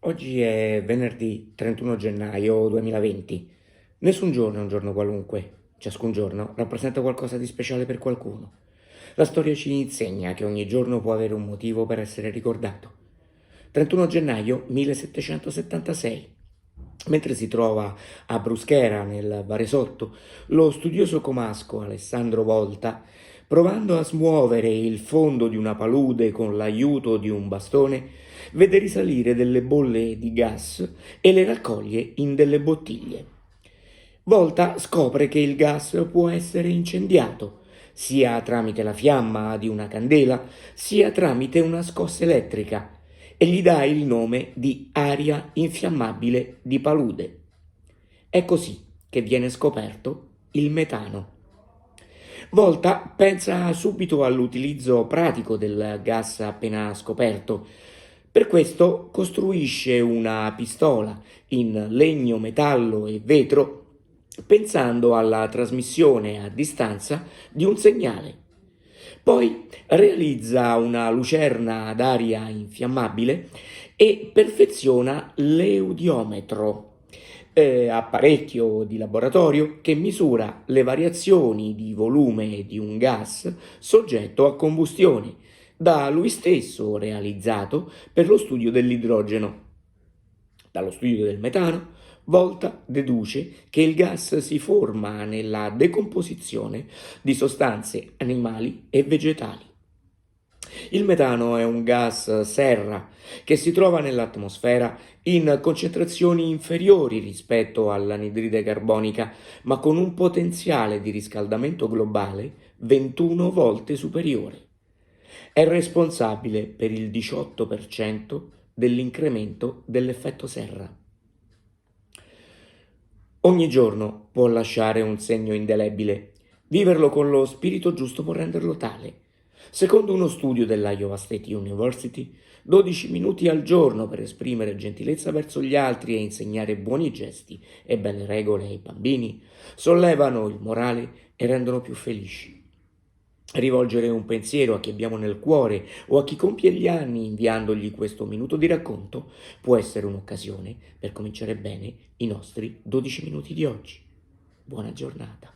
Oggi è venerdì 31 gennaio 2020. Nessun giorno è un giorno qualunque. Ciascun giorno rappresenta qualcosa di speciale per qualcuno. La storia ci insegna che ogni giorno può avere un motivo per essere ricordato. 31 gennaio 1776. Mentre si trova a Bruschera, nel Varesotto, lo studioso comasco Alessandro Volta, provando a smuovere il fondo di una palude con l'aiuto di un bastone, vede risalire delle bolle di gas e le raccoglie in delle bottiglie. Volta scopre che il gas può essere incendiato, sia tramite la fiamma di una candela, sia tramite una scossa elettrica, e gli dà il nome di aria infiammabile di palude. È così che viene scoperto il metano. Volta pensa subito all'utilizzo pratico del gas appena scoperto. Per questo costruisce una pistola in legno, metallo e vetro, pensando alla trasmissione a distanza di un segnale. Poi realizza una lucerna ad aria infiammabile e perfeziona l'eudiometro, apparecchio di laboratorio che misura le variazioni di volume di un gas soggetto a combustione, da lui stesso realizzato per lo studio dell'idrogeno. Dallo studio del metano, Volta deduce che il gas si forma nella decomposizione di sostanze animali e vegetali. Il metano è un gas serra che si trova nell'atmosfera in concentrazioni inferiori rispetto all'anidride carbonica, ma con un potenziale di riscaldamento globale 21 volte superiore. È responsabile per il 18% dell'incremento dell'effetto serra. Ogni giorno può lasciare un segno indelebile. Viverlo con lo spirito giusto può renderlo tale. Secondo uno studio della Iowa State University, 12 minuti al giorno per esprimere gentilezza verso gli altri e insegnare buoni gesti e belle regole ai bambini sollevano il morale e rendono più felici. Rivolgere un pensiero a chi abbiamo nel cuore o a chi compie gli anni inviandogli questo minuto di racconto può essere un'occasione per cominciare bene i nostri 12 minuti di oggi. Buona giornata.